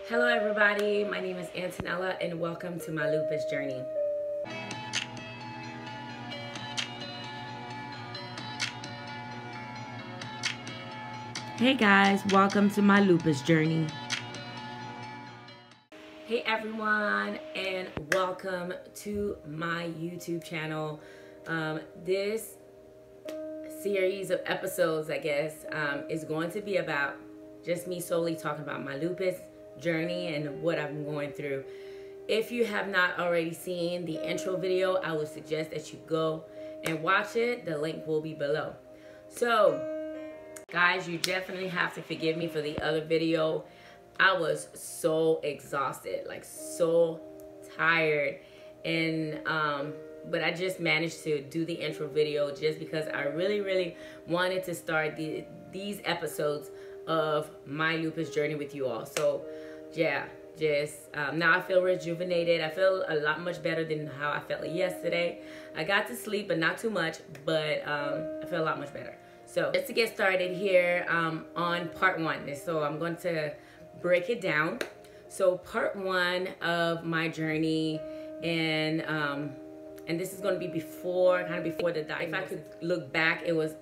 Hello everybody, my name is Antonella and welcome to my lupus journey. Hey guys, welcome to my lupus journey. Hey everyone, and welcome to my YouTube channel. This series of episodes, I guess, is going to be about just me solely talking about my lupus journey and what I'm going through. If you have not already seen the intro video, I would suggest that you go and watch it. The link will be below. So guys, you definitely have to forgive me for the other video. I was so exhausted, like so tired, and but I just managed to do the intro video just because I really wanted to start these episodes of my lupus journey with you all. So yeah, just now I feel rejuvenated. I feel a lot much better than how I felt yesterday. I got to sleep, but not too much, but I feel a lot much better. So just to get started here on part one, so I'm going to break it down. So part one of my journey, and this is going to be before the diagnosis. If I could look back, it was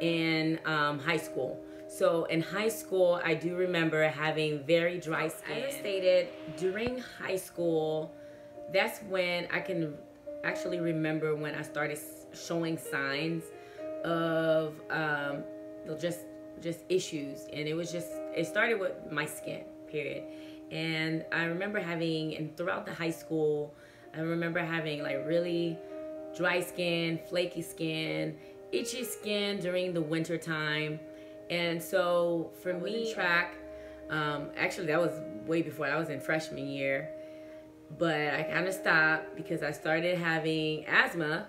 in high school. So in high school, I do remember having very dry skin. As I stated, during high school, that's when I can actually remember when I started showing signs of just issues. And it started with my skin, period. And I remember and throughout the high school, I remember having like really dry skin, flaky skin, itchy skin during the winter time. And so for me, track, actually that was way before. I was in freshman year, but I kind of stopped because I started having asthma.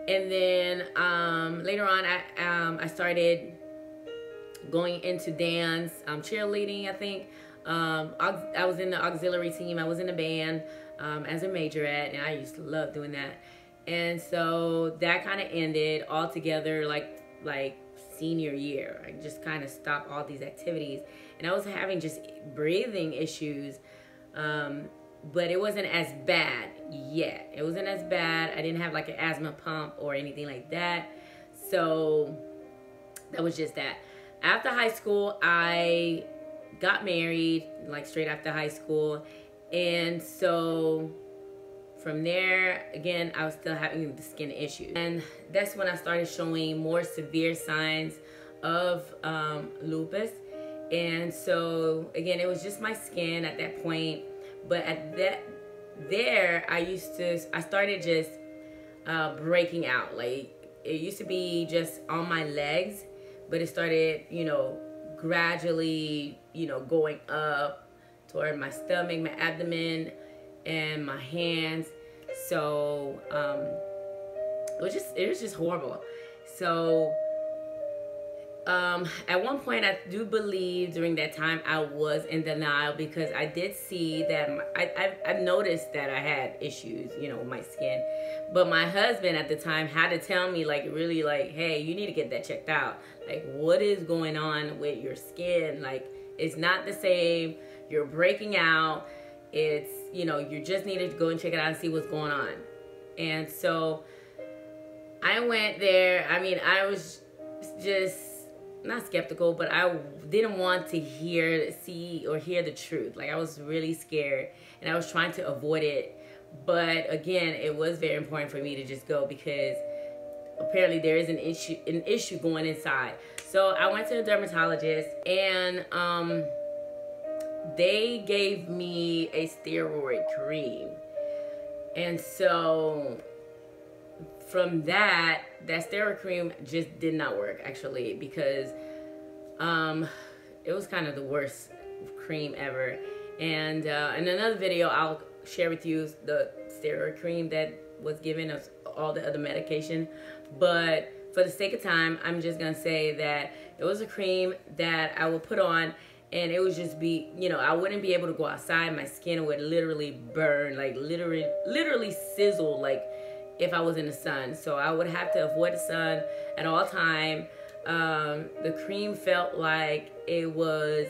And then later on, I started going into dance, cheerleading, I think. I was in the auxiliary team. I was in a band as a majorette, and I used to love doing that. And so that kind of ended altogether like senior year. I just kind of stopped all these activities, and I was having just breathing issues, but it wasn't as bad yet. It wasn't as bad. I didn't have like an asthma pump or anything like that. So that was just that. After high school, I got married, like straight after high school. And so from there, again, I was still having the skin issues. And that's when I started showing more severe signs of lupus. And so, again, it was just my skin at that point. But at I started just breaking out. Like, it used to be just on my legs, but it started, gradually, going up toward my stomach, my abdomen, and my hands. So it was just horrible. So at one point, I do believe during that time I was in denial, because I did see that I noticed that I had issues, with my skin. But my husband at the time had to tell me, like, really, like, hey, you need to get that checked out. Like, what is going on with your skin? Like, it's not the same. You're breaking out. It's, you just need to go and check it out and see what's going on. And so I went there. I mean, I was just not skeptical, but I didn't want to see or hear the truth. Like, I was really scared, and I was trying to avoid it. But again, it was very important for me to just go, because apparently there is an issue going inside. So I went to a dermatologist, and they gave me a steroid cream. And so from that steroid cream just did not work, actually, because it was kind of the worst cream ever. And in another video, I'll share with you the steroid cream that was given us all the other medication. But for the sake of time, I'm just gonna say that it was a cream that I would put on, and it would just be, I wouldn't be able to go outside. My skin would literally burn, like literally sizzle, like if I was in the sun. So I would have to avoid the sun at all time. The cream felt like it was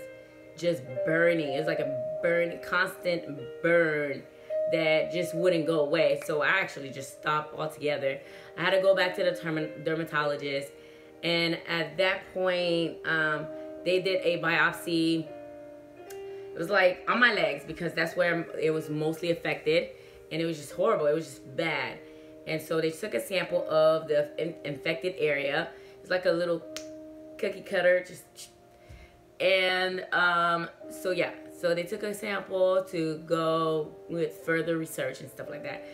just burning. It was like a constant burn that just wouldn't go away. So I actually just stopped altogether. I had to go back to the dermatologist, and at that point, they did a biopsy. It was like on my legs, because that's where it was mostly affected, and it was just horrible. It was just bad. And so they took a sample of the infected area. It's like a little cookie cutter, and so yeah, so they took a sample to go with further research and stuff like that.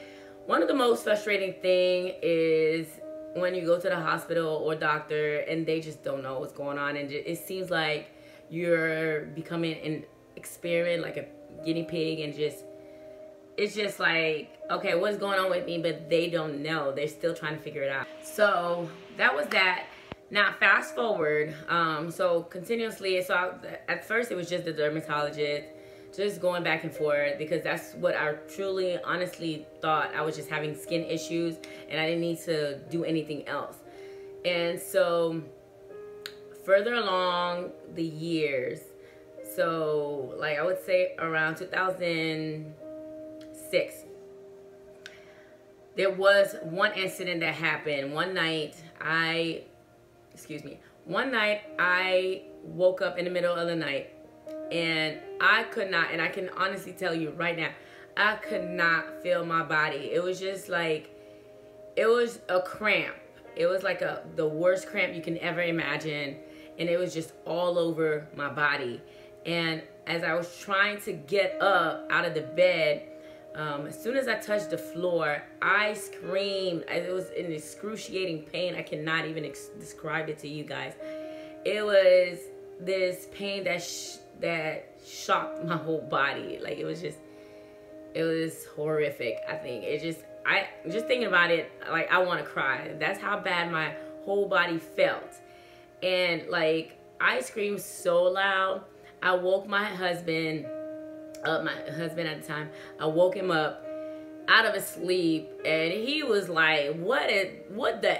One of the most frustrating thing is when you go to the hospital or doctor and they just don't know what's going on, and it seems like you're becoming an experiment, like a guinea pig, and it's just like, okay, what's going on with me? But they don't know. They're still trying to figure it out. So that was that. Now, fast forward, so continuously, at first it was just the dermatologist, just going back and forth, because that's what I truly, honestly thought. I was just having skin issues, and I didn't need to do anything else. And so, further along the years, so, like, I would say around 2006, there was one incident that happened. One night, I woke up in the middle of the night, and I could not, and I can honestly tell you right now, I could not feel my body. It was just like, it was a cramp. It was like the worst cramp you can ever imagine, and it was just all over my body. And as I was trying to get up out of the bed, as soon as I touched the floor, I screamed. It was an excruciating pain. I cannot even describe it to you guys. It was this pain that shocked my whole body. Like, it was horrific. I think just thinking about it, like, I want to cry. That's how bad my whole body felt. And like, I screamed so loud. I woke my husband at the time. I woke him up out of his sleep, and he was like, what the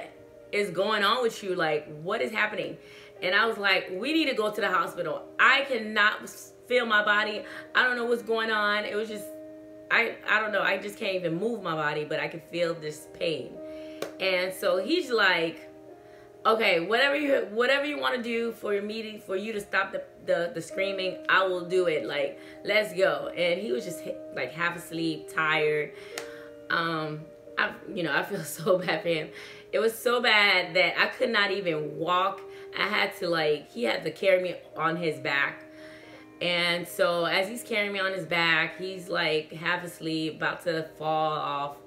is going on with you? Like, what is happening? And I was like, we need to go to the hospital. I cannot feel my body. I don't know what's going on. It was just, I don't know. I just can't even move my body, but I can feel this pain. And so he's like, okay, whatever you want to do for you to stop the screaming, I will do it. Like, let's go. And he was just like half asleep, tired. I feel so bad for him. It was so bad that I could not even walk. He had to carry me on his back. And so as he's carrying me on his back, he's like half asleep, about to fall off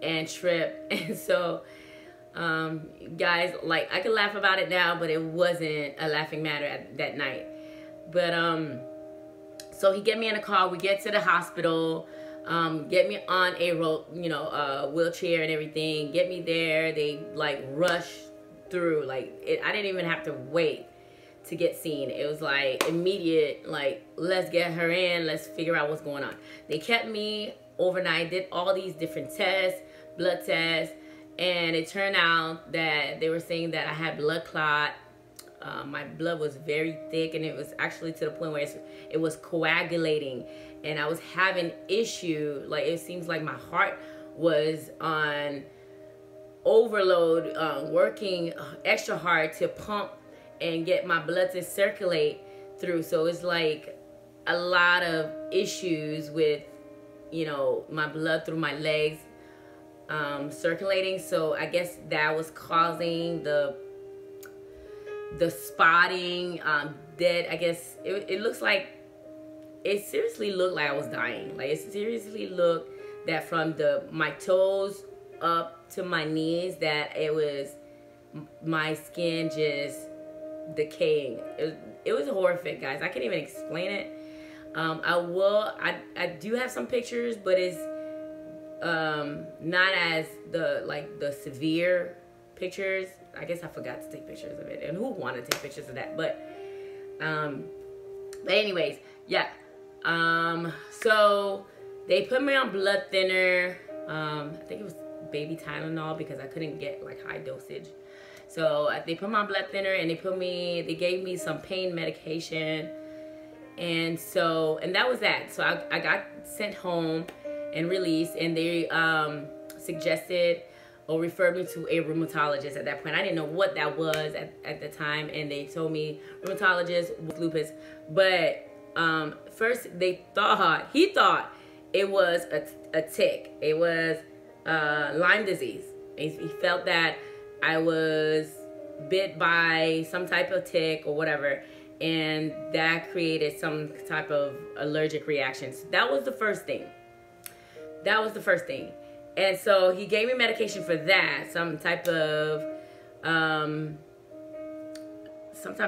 and trip. And so, guys, like, I can laugh about it now, but it wasn't a laughing matter that night. But so he get me in a car. We get to the hospital, get me on a wheelchair and everything. Get me there. They like rush through. Like, I didn't even have to wait to get seen. It was like immediate. Like, let's get her in. Let's figure out what's going on. They kept me overnight. Did all these different tests, blood tests. And it turned out that they were saying that I had blood clot. My blood was very thick, and it was actually to the point where it was coagulating. And I was having issue. Like, it seems like my heart was on overload, working extra hard to pump and get my blood to circulate through. So it's like a lot of issues with, my blood through my legs circulating. So I guess that was causing the spotting. I guess it looks like, it seriously looked like I was dying. Like, it seriously looked that from my toes up to my knees, that it was my skin just decaying. It was horrific, guys. I can't even explain it. I do have some pictures, but it's not as the severe pictures. I guess I forgot to take pictures of it, and who wanted to take pictures of that? But anyways, yeah. So they put me on blood thinner. I think it was baby Tylenol, because I couldn't get like high dosage. So they put me on blood thinner, and they gave me some pain medication. And that was that. So I got sent home and released, and they suggested or referred me to a rheumatologist at that point. I didn't know what that was at the time, and they told me rheumatologist with lupus. But first he thought it was a tick. It was Lyme disease. He felt that I was bit by some type of tick or whatever, and that created some type of allergic reaction. So that was the first thing. And so he gave me medication for that, some type of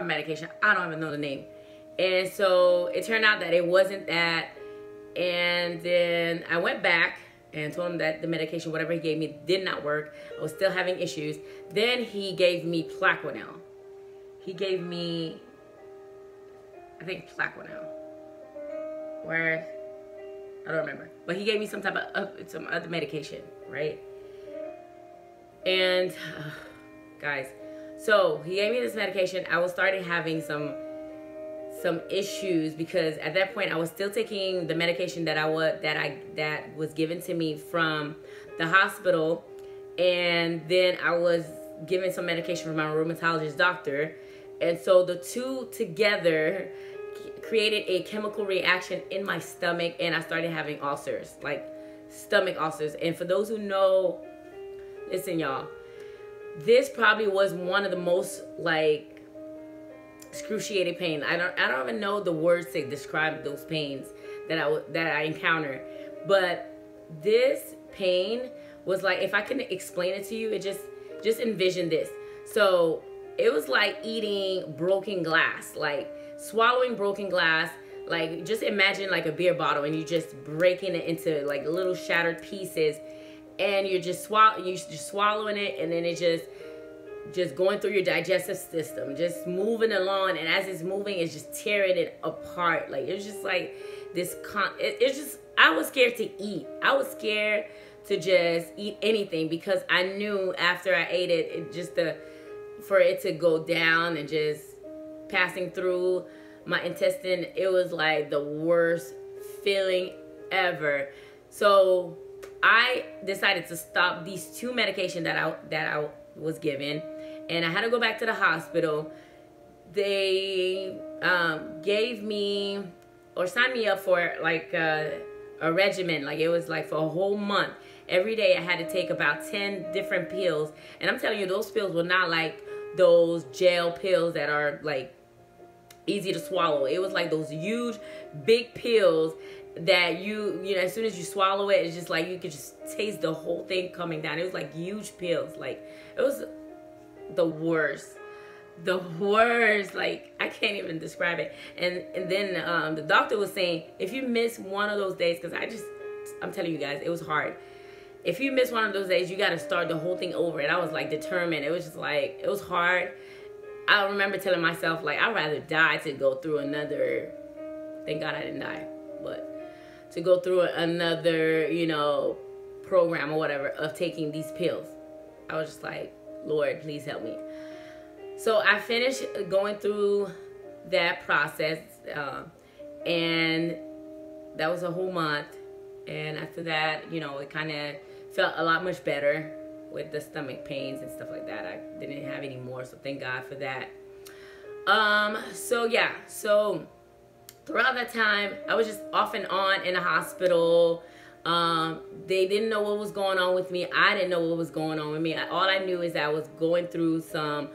medication. I don't even know the name. And so it turned out that it wasn't that. And then I went back and told him that the medication, whatever he gave me, did not work. I was still having issues. Then he gave me Plaquenil. He gave me, I think, Plaquenil. Where, I don't remember. But he gave me some type of, some other medication, right? And, guys, so he gave me this medication. I was starting having some issues because at that point I was still taking the medication that was given to me from the hospital, and then I was given some medication from my rheumatologist doctor, and so the two together created a chemical reaction in my stomach, and I started having ulcers, like stomach ulcers. And for those who know, listen, y'all, this probably was one of the most like excruciating pain. I don't even know the words to describe those pains that I encountered. But this pain was like, if I can explain it to you, it just envision this. So it was like eating broken glass, like swallowing broken glass. Like just imagine like a beer bottle, and you just breaking it into like little shattered pieces, and you're just swallowing it, and then it just going through your digestive system, just moving along, and as it's moving, it's just tearing it apart. Like it's just like this. It's just, I was scared to eat. I was scared to just eat anything because I knew after I ate it, for it to go down and just passing through my intestine, it was like the worst feeling ever. So I decided to stop these two medications that I was given, and I had to go back to the hospital. They gave me or signed me up for like a regimen. Like it was like for a whole month. Every day I had to take about 10 different pills, and I'm telling you, those pills were not like those gel pills that are like easy to swallow. It was like those huge big pills that you know, as soon as you swallow it, it's just like you could just taste the whole thing coming down. It was like huge pills. Like it was the worst. Like I can't even describe it. And then the doctor was saying, if you miss one of those days, because I'm telling you guys, it was hard. If you miss one of those days, you got to start the whole thing over. And I was like determined. It was just like, it was hard. I remember telling myself, like, I'd rather die to go through another, thank God I didn't die, but to go through another, you know, program or whatever of taking these pills. I was just like, Lord, please help me. So I finished going through that process, and that was a whole month. And after that, you know, it kind of felt a lot much better with the stomach pains and stuff like that. I didn't have any more, so thank God for that. So yeah, so throughout that time, I was just off and on in the hospital. They didn't know what was going on with me. I didn't know what was going on with me. All I knew is that I was going through some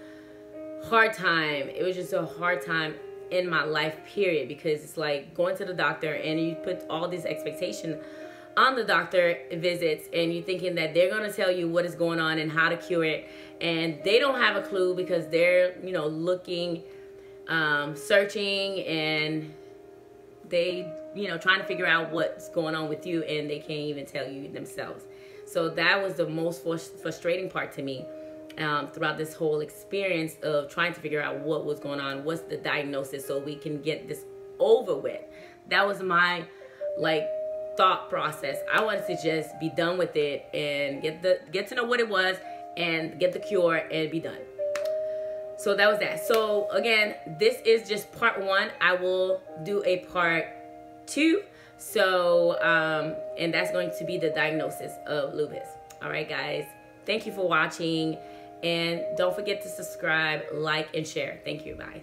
hard time. It was just a hard time in my life, period, because it's like going to the doctor and you put all this expectation on the doctor visits, and you're thinking that they're going to tell you what is going on and how to cure it, and they don't have a clue because they're, you know, looking, searching, and they, you know, trying to figure out what's going on with you, and they can't even tell you themselves. So that was the most frustrating part to me throughout this whole experience of trying to figure out what was going on, what's the diagnosis, so we can get this over with. That was my like thought process. I wanted to just be done with it and get to know what it was and get the cure and be done. So that was that. So again, this is just part 1. I will do a part 2. So, and that's going to be the diagnosis of lupus. All right, guys. Thank you for watching. And don't forget to subscribe, like, and share. Thank you. Bye.